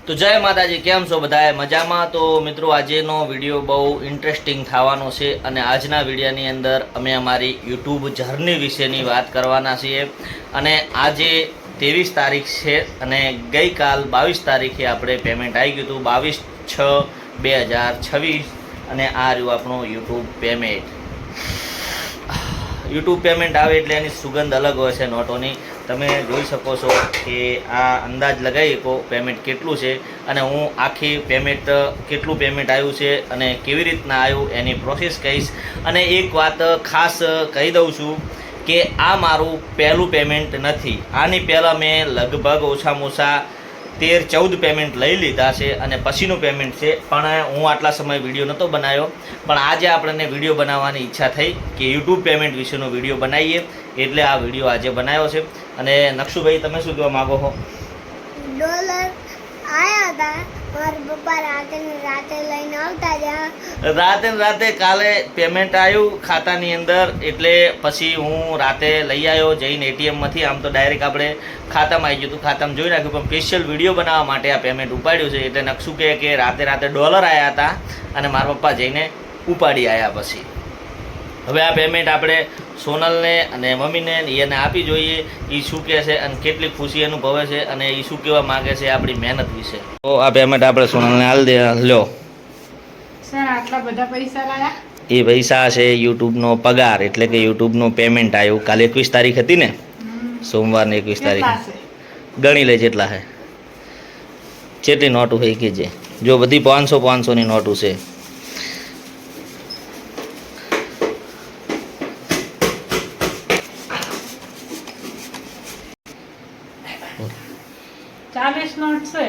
તો જય માતાજી, કેમ છો બધાએ? મજામાં? તો મિત્રો આજનો વિડીયો બહુ ઇન્ટરેસ્ટિંગ થવાનો છે અને આજના વિડીયોની અંદર અમે અમારી યુટ્યુબ જર્ની વિશેની વાત કરવાના છીએ. અને આજે 23 તારીખ છે અને ગઈકાલ 22 તારીખે આપણે પેમેન્ટ આવી ગયું હતું, 22/6/2026. અને આ રહ્યું આપણું યુટ્યુબ પેમેન્ટ. યુટ્યુબ પેમેન્ટ આવે એટલે એની સુગંધ અલગ હોય છે નોટોની. તમે જોઈ શકો છો કે આ અંદાજ લગાવી શકો પેમેન્ટ કેટલું છે અને હું આખી પેમેન્ટ કેટલું પેમેન્ટ આવ્યું છે અને કેવી રીતના આવ્યું એની પ્રોસેસ કહીશ. અને એક વાત ખાસ કહી દઉં છું કે આ મારું પહેલું પેમેન્ટ નથી. આની પહેલાં મેં લગભગ ઓછામાં ઓછા 13-14 પેમેન્ટ લઈ લીધા છે અને પછીનું પેમેન્ટ છે. પણ હું આટલા સમય વિડીયો નહોતો બનાવ્યો, પણ આજે આપણને વિડીયો બનાવવાની ઈચ્છા થઈ કે યુટ્યુબ પેમેન્ટ વિશેનો વિડીયો બનાવીએ, એટલે આ વિડીયો આજે બનાવ્યો છે. અને નકશુભાઈ, તમે શું કહેવા માગો છો? ડોલર આયા હતા, મારા પપ્પા રાતે લઈને આવતા રહ્યા. રાતે કાલે પેમેન્ટ આવ્યું ખાતાની અંદર, એટલે પછી હું રાતે લઈ આવ્યો જઈને એટીએમમાંથી. આમ તો ડાયરેક્ટ આપણે ખાતામાં આવી ગયું હતું, ખાતામાં જોઈ નાખ્યું, પણ સ્પેશિયલ વિડીયો બનાવવા માટે આ પેમેન્ટ ઉપાડ્યું છે. એટલે નકશુ કહે કે રાતે ડોલર આવ્યા હતા અને મારા પપ્પા જઈને ઉપાડી આવ્યા. પછી હવે આ પેમેન્ટ આપણે સોનલને અને મમ્મીને એને આપી જોઈએ. એ શું કહે છે અને કેટલી ખુશી અનુભવે છે અને એ શું કહેવા માગે છે આપણી મહેનત વિશે. તો આ પેમેન્ટ આપણે સોનલને હાલ દે. લ્યો સર, આટલા બધા પૈસા લાયા? એ પૈસા છે યુટ્યુબનો પગાર, એટલે કે યુટ્યુબનું પેમેન્ટ આવ્યું. કાલે 21 તારીખ હતી ને, સોમવારને 21 તારીખ. ગણી લે જેટલા છે. કેટલી નોટું હોય કે જે જો બધી 500-500ની નોટું છે. નોટ છે.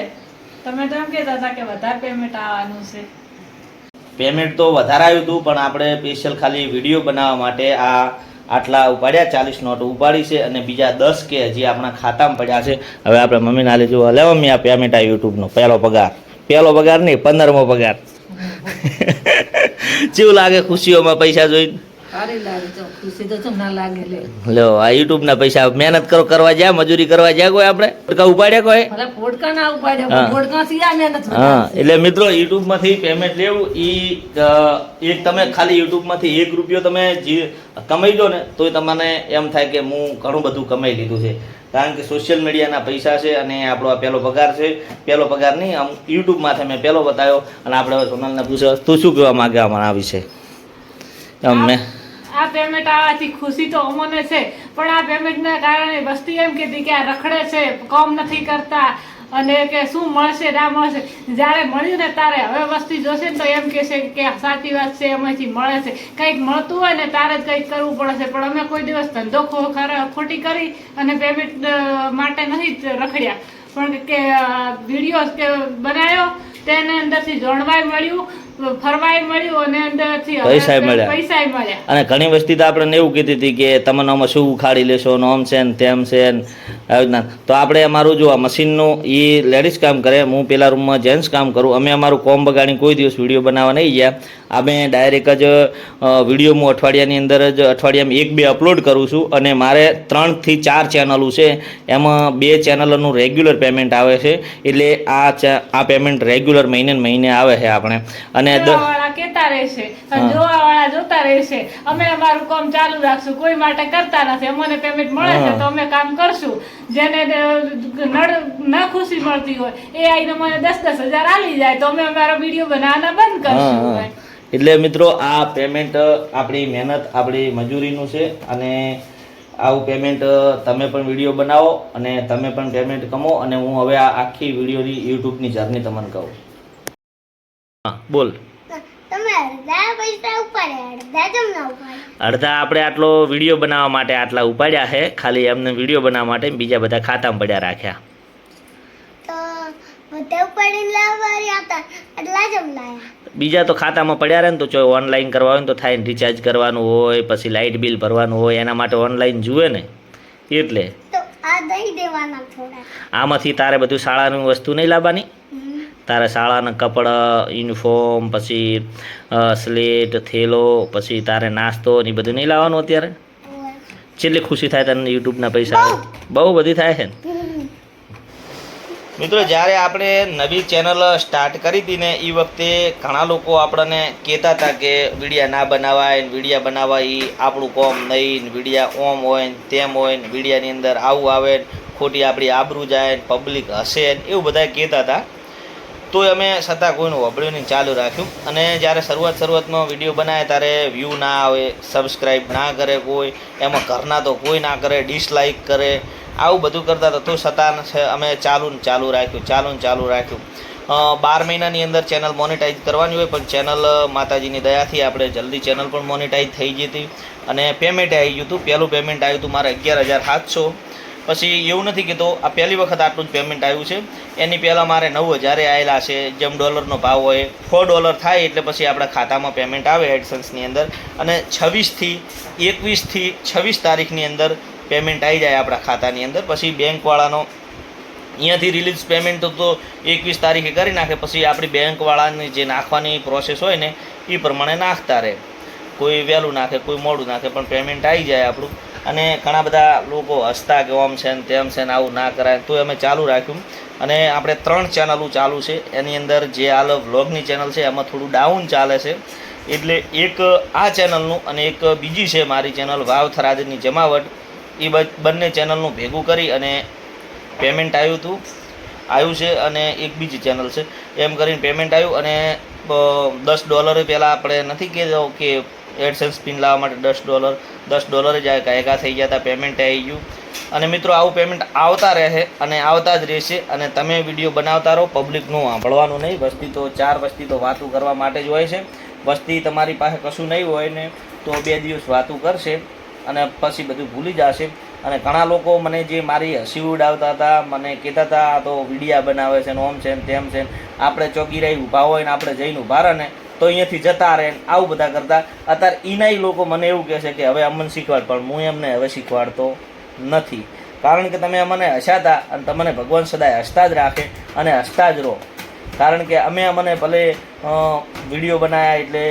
તમે તો એમ કહેતા હતા કે વધારે પેમેન્ટ આવવાનું છે. પેમેન્ટ તો વધારે આવ્યું હતું, પણ આપણે સ્પેશિયલ ખાલી વિડીયો બનાવવા માટે આટલા ઉપાડ્યા. 40 નોટ ઉપાડી છે અને બીજા 10 કે હજી આપણા ખાતામાં પડ્યા છે. હવે આપણે મમ્મીને હાલે જો લે મમ્મી, આ પેમેન્ટ આવ્યું યુટ્યુબનો પહેલો પગાર નહીં, 15મો પગાર. કેવું લાગે ખુશીઓમાં પૈસા જોઈને? લો, આ યુટ્યુબના પૈસા મહેનત કરવા જ્યાં, મજૂરી કરવા જ્યાં કોઈ આપણે પોટકા ઉપાડ્યા કોઈ. હા, એટલે મિત્રો યુટ્યુબમાંથી પેમેન્ટ લેવું એ એક તમે ખાલી યુટ્યુબમાંથી 1 રૂપિયો તમે કમાઈ લો ને તોય તમને એમ થાય કે હું ઘણું બધું કમાઈ લીધું છે. કારણ કે સોશિયલ મીડિયાના પૈસા છે અને આપણો આ પહેલો પગાર છે. પહેલો પગાર નહીં, આમ યુટ્યુબમાંથી મેં પહેલો બતાવ્યો. અને આપણે હવે સોનલને પૂછ્યો, તું શું કહેવા માગે અમારા આ વિશે? મેં આ પેમેન્ટ આવવાથી ખુશી તો અમને છે, પણ આ પેમેન્ટના કારણે વસ્તી એમ કહેતી કે આ રખડે છે, કામ નથી કરતા અને કે શું મળશે ના મળશે. જ્યારે મળ્યું ને તારે હવે વસ્તી જોશે ને તો એમ કહેશે કે સાચી વાત છે, એમાંથી મળે છે. કંઈક મળતું હોય ને તારે જ કંઈક કરવું પડે છે. પણ અમે કોઈ દિવસ ધંધો ખોટી કરી અને પેમેન્ટ માટે નથી રખડ્યા, પણ કે વિડીયો કે બનાવ્યો તેને અંદરથી જોડવાય મળ્યું, ફરવાય મળ્યું અને અંદરથી પૈસા મળ્યા. અને ઘણી વસ્તી તો આપણે એવું કીધી હતી કે તમને આમાં શું ઉખાડી લેશો, આમ છે ને તેમ છે ને આવી રીતના. તો આપણે અમારું જો આ મશીનનું એ લેડીઝ કામ કરે, હું પેલા રૂમમાં જેન્ટ્સ કામ કરું. અમે અમારું કોમ બગાડી કોઈ દિવસ વિડીયો બનાવવા નહીં ગયા. અમે ડાયરેક્ટ જ વિડીયો હું અઠવાડિયાની અંદર જ અઠવાડિયામાં 1-2 અપલોડ કરું છું. અને મારે 3 થી 4 ચેનલો છે, એમાં 2 ચેનલોનું રેગ્યુલર પેમેન્ટ આવે છે. એટલે આ પેમેન્ટ રેગ્યુલર મહિને આવે છે આપણે. અને જોવાવાળા કહેતા રહેશે, જોવાવાળા જોતા રહેશે. અમે અમારું કામ ચાલુ રાખશું, કોઈ માટે કરતા નથી. અમને પેમેન્ટ મળે છે તો અમે કામ કરશું. જેને ન ખુશી મળતી હોય એ આઈને મને 10-10 હજાર આલી જાય તો અમે અમારો વિડીયો બનાવવાના બંધ કરશું. એટલે મિત્રો આ પેમેન્ટ આપણી મહેનત, આપણી મજૂરીનું છે. અને આવું પેમેન્ટ તમે પણ વિડીયો બનાવો અને તમે પણ પેમેન્ટ કમો. અને હું હવે આ આખી વિડીયોની યુટ્યુબની જર્ની તમને કહું. હા, બોલ. અડધા આપણે આટલો વિડીયો બનાવવા માટે આટલા ઉપાડ્યા છે, ખાલી એમને વિડીયો બનાવવા માટે. બીજા બધા ખાતામાં પડ્યા રાખ્યા. બીજા તો ખાતામાં પડ્યા રહે ને તો ઓનલાઈન કરવા હોય ને તો થાય ને, રિચાર્જ કરવાનું હોય, પછી લાઇટ બિલ ભરવાનું હોય, એના માટે ઓનલાઈન જુએ ને. એટલે આમાંથી તારે બધું શાળાની વસ્તુ નહીં લાવવાની. તારે શાળાના કપડાં, યુનિફોર્મ, પછી સ્લેટ, થેલો, પછી તારે નાસ્તો ને બધું નહીં લાવવાનું. અત્યારે કેટલી ખુશી થાય તને યુટ્યુબના પૈસા? બહુ બધી થાય છે ને. મિત્રો જ્યારે આપણે નવી ચેનલ સ્ટાર્ટ કરી હતી ને એ વખતે ઘણા લોકો આપણને કહેતા હતા કે વિડીયા ના બનાવાય ને વિડીયા બનાવવા એ આપણું કોમ નહીં ને વિડીયા ઓમ હોય ને તેમ હોય ને વિડીયાની અંદર આવું આવે ને ખોટી આપણી આબરૂ જાય ને પબ્લિક હસે ને એવું બધા કહેતા હતા. તો અમે છતાં કોઈનું વબળ્યું નહીં, ચાલુ રાખ્યું. અને જ્યારે શરૂઆતમાં વિડીયો બનાવે ત્યારે વ્યૂ ના આવે, સબસ્ક્રાઈબ ના કરે કોઈ, એમાં ઘરના તો કોઈ ના કરે, ડિસલાઇક કરે, આવું બધું કરતા હતા. તો છતાં અમે ચાલુ રાખ્યું. 12 મહિનાની અંદર ચેનલ મોનેટાઈઝ કરવાની હોય, પણ ચેનલ માતાજીની દયાથી આપણે જલ્દી ચેનલ પણ મોનેટાઈઝ થઈ ગઈ હતી અને પેમેન્ટ આવી ગયું હતું. પહેલું પેમેન્ટ આવ્યું હતું મારે 11,700. પછી એવું નથી કહેતો આ પહેલી વખત આટલું જ પેમેન્ટ આવ્યું છે. એની પહેલાં મારે 9,000 આવેલા છે. જેમ ડોલરનો ભાવ હોય $4 થાય એટલે પછી આપણા ખાતામાં પેમેન્ટ આવે એડસન્સની અંદર. અને 21 થી 26 તારીખની અંદર પેમેન્ટ આવી જાય આપણા ખાતાની અંદર. પછી બેંકવાળાનો અહીંયાથી રિલીઝ પેમેન્ટ તો 21 તારીખે કરી નાખે. પછી આપણી બેંકવાળાની જે નાખવાની પ્રોસેસ હોય ને એ પ્રમાણે નાખતા રહે. કોઈ વહેલું નાખે, કોઈ મોડું નાખે, પણ પેમેન્ટ આવી જાય આપણું. અને ઘણા બધા લોકો હસતા કે ઓમ છે ને તેમ છે ને આવું ના કરાય, તો અમે ચાલુ રાખ્યું. અને આપણે 3 ચેનલો ચાલુ છે. એની અંદર જે હાલ વ્લોગની ચેનલ છે એમાં થોડું ડાઉન ચાલે છે. એટલે એક આ ચેનલનું અને એક બીજી છે મારી ચેનલ વાવ થરાદની જમાવટ, એ બંને ચેનલનું ભેગું કરી અને પેમેન્ટ આવ્યું છે. અને એક બીજી ચેનલ છે એમ કરીને પેમેન્ટ આવ્યું. અને $10 પહેલાં આપણે નથી કહેતો કે એડસન્સ પિન લાવવા માટે $10 જ કાયગા થઈ ગયા હતા, પેમેન્ટ આવી ગયું. અને મિત્રો આવું પેમેન્ટ આવતા રહે અને આવતા જ રહેશે. અને તમે વિડીયો બનાવતા રહો, પબ્લિકનું સાંભળવાનું નહીં. વસ્તી તો 4 વસ્તી તો વાતું કરવા માટે જ હોય છે. વસ્તી તમારી પાસે કશું નહીં હોય ને તો 2 દિવસ વાતું કરશે અને પછી બધું ભૂલી જશે. અને ઘણા લોકો મને જે મારી હસી ઉડાવતા હતા, મને કહેતા હતા આ તો વિડીયા બનાવે છે ને ઓમ છે ને તેમ છે, આપણે ચોકી રહી ઊભા હોય ને આપણે જઈને ઊભા રહે ને તો અહીંયાથી જતા રહે, આવું બધા કરતા. અત્યારે એનાય લોકો મને એવું કહે છે કે હવે અમને શીખવાડ, પણ હું એમને હવે શીખવાડતો નથી. કારણ કે તમે અમને હસાતા અને તમને ભગવાન સદાય હસતા જ રાખે અને હસતા જ રહો. કારણ કે અમને ભલે વિડીયો બનાવ્યા એટલે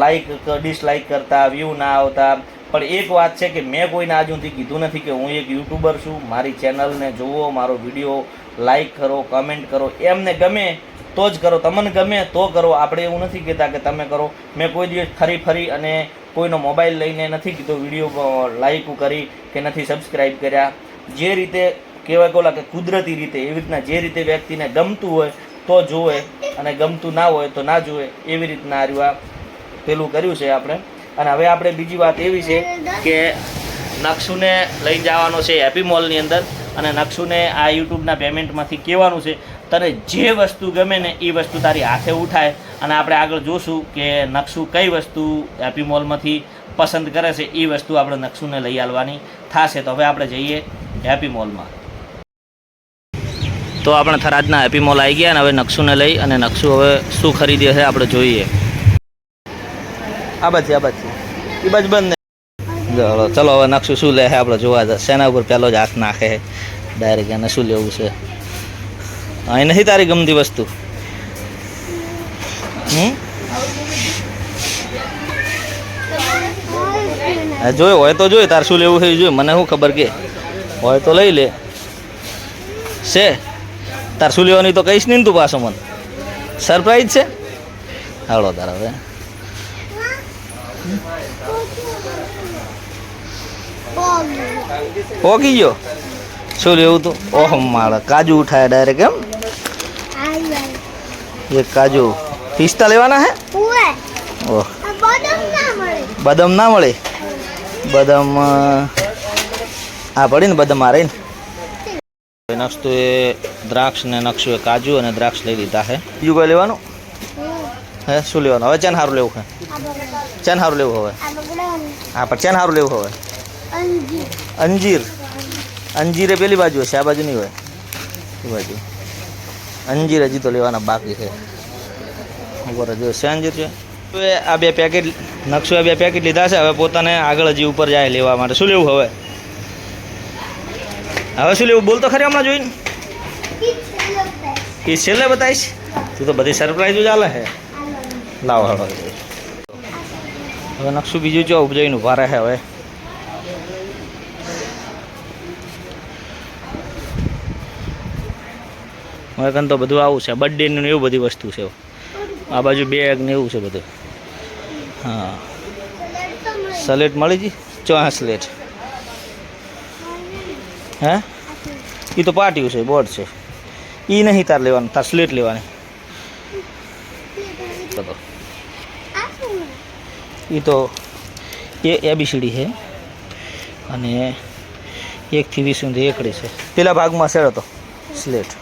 લાઈક ડિસલાઈક કરતા, વ્યૂ ના આવતા, પણ એક વાત છે કે મેં કોઈને આજ સુધી કીધું નથી કે હું એક યુટ્યુબર છું, મારી ચેનલને જુઓ, મારો વિડીયો લાઈક કરો, કમેન્ટ કરો, એમને ગમે તો જ કરો, તમને ગમે તો કરો. આપણે એવું નથી કહેતા કે તમે કરો. મેં કોઈ દિવસ ફરી અને કોઈનો મોબાઈલ લઈને નથી કીધું વિડીયો લાઈક કરી કે નથી સબસ્ક્રાઈબ કર્યા. જે રીતે કહેવાય કોલા કે કુદરતી રીતે, એવી રીતના જે રીતે વ્યક્તિને ગમતું હોય તો જોવે અને ગમતું ના હોય તો ના જોવે, એવી રીતના આ પેલું કર્યું છે આપણે. અને હવે આપણે બીજી વાત એવી છે કે નકશુને લઈ જવાનો છે હેપી મોલની અંદર. અને નકશુને આ યુટ્યુબના પેમેન્ટમાંથી કહેવાનું છે તને જે વસ્તુ ગમે ને એ વસ્તુ તારી હાથે ઉઠાય. અને આપણે આગળ જોશું કે નકશુ કઈ વસ્તુ હેપી મોલમાંથી પસંદ કરે છે, એ વસ્તુ આપણે નકશુને લઈ આવવાની થશે. તો હવે આપણે જઈએ હેપી મોલમાં. તો આપણે થરાદના હેપી મોલ આવી ગયા અને હવે નકશુને લઈ અને નકશુ હવે શું ખરીદે છે આપણે જોઈએ. આ બાજુ એ બાજુ બંધ. ચલો હવે નકશુ શું લે છે આપણે જોવા જશે. શેના ઉપર પહેલો જ હાથ નાખે છે ડાયરેક્ટ, એને શું લેવું છે. અહીં નથી તારી ગમતી વસ્તુ? જોયું હોય તો જોઈ, તાર શું લેવું છે જોઈ. મને શું ખબર કે હોય તો લઈ લે. છે તાર શું લેવાની તો કહીશ નહીં તું પાછો મને. સરપ્રાઈઝ છે. હાલો તાર હવે પોગી ગયો. શું લેવું તું? ઓહો માળા, કાજુ ઉઠાયા ડાયરેક્ટ. એમ એક કાજુ પિસ્તા લેવાના હે? ઓહ બદામ ના મળે. બદામ આ પડી ને, બદામ આ રહી ને. નકશુ એ દ્રાક્ષ ને નકશુ એ કાજુ અને દ્રાક્ષ લઈ લીધા છે. બીજું કોઈ લેવાનું હે? શું લેવાનું હવે? ચેન સારું લેવું છે? ચેન સારું લેવું હવે? હા પણ ચેન સારું લેવું હવે? અંજીર. અંજીર એ પેલી બાજુ હશે, આ બાજુ નહીં હોય. એ બાજુ અંજીર હજી તો લેવાના બાકી છે. બરાબર જો છે અંજીર છે. આ 2 પેકેટ નકશો, 2 પેકેટ લીધા છે. હવે પોતાને આગળ હજી ઉપર જાય લેવા માટે. શું લેવું હવે? હવે શું લેવું બોલ તો ખરી હમણાં જોઈને. એ છેલ્લે બતાવીશ. તું તો બધી સરપ્રાઈઝ ચાલે છે. લાવો હાલો હવે નકશું બીજું જો જઈને ઉભા રહે. હવે હવે કન તો બધું આવું છે બર્થડેનું ને એવું બધી વસ્તુ છે આ બાજુ બેગ ને એવું છે બધું હા સ્લેટ મળી ગઈ ચો આ સ્લેટ હે એ તો પાટિયું છે બોર્ડ છે એ નહીં તાર લેવાનું તાર સ્લેટ લેવાની તો એ તો ABCD છે અને 1 થી 20 સુધી એકડી છે પેલા ભાગમાં છે તો સ્લેટ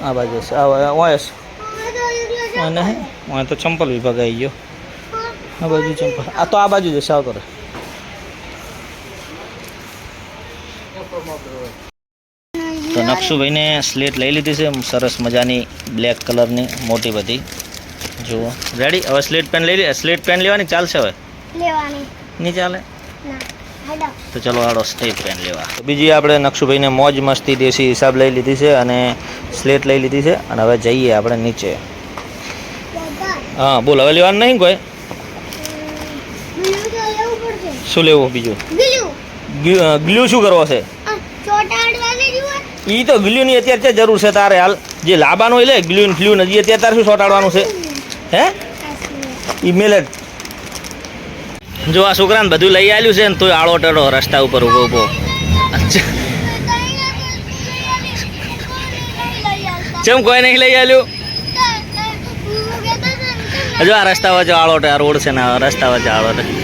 આ બાજુ છે આ નહીં તો ચંપલ વિભાગ આવી ગયો આ બાજુ ચંપલ આ તો આ બાજુ જશે આવતો રહે તો નકશુભાઈને સ્લેટ લઈ લીધી છે સરસ મજાની બ્લેક કલરની મોટી બધી જુઓ રેડી હવે સ્લેટ પેન લઈ લે સ્લેટ પેન લેવાની ચાલશે હવે લેવાની નહીં ચાલે ના હેડો તો ચલો આડો સ્ટેપ પેન લેવા બીજી આપણે નકશુભાઈને મોજ મસ્તી દેશી હિસાબ લઈ લીધી છે અને સ્લેટ લઈ લીધી છે અને હવે જઈએ આપણે નીચે હા બોલ હવે લેવાનું નહીં કોઈ શું લેવું બીજું ગ્લુ શું કરવો છે એ તો ગ્લુની અત્યારે છે જરૂર છે તારે હાલ જે લાબાનો હોય લે ગ્લુ ફ્લુ નથી અત્યારે તારે શું ચોંટાડવાનું છે હે ઈમેલ જો આ છોકરાને બધું લઈ આવ્યું છે ને તોય આળો ટેડો રસ્તા ઉપર ઊભો ઊભો ચમ કોઈ નહીં લઈ આવ્યું જો આ રસ્તા વચ્ચે આળો આ રોડ છે ને રસ્તા વચ્ચે આળો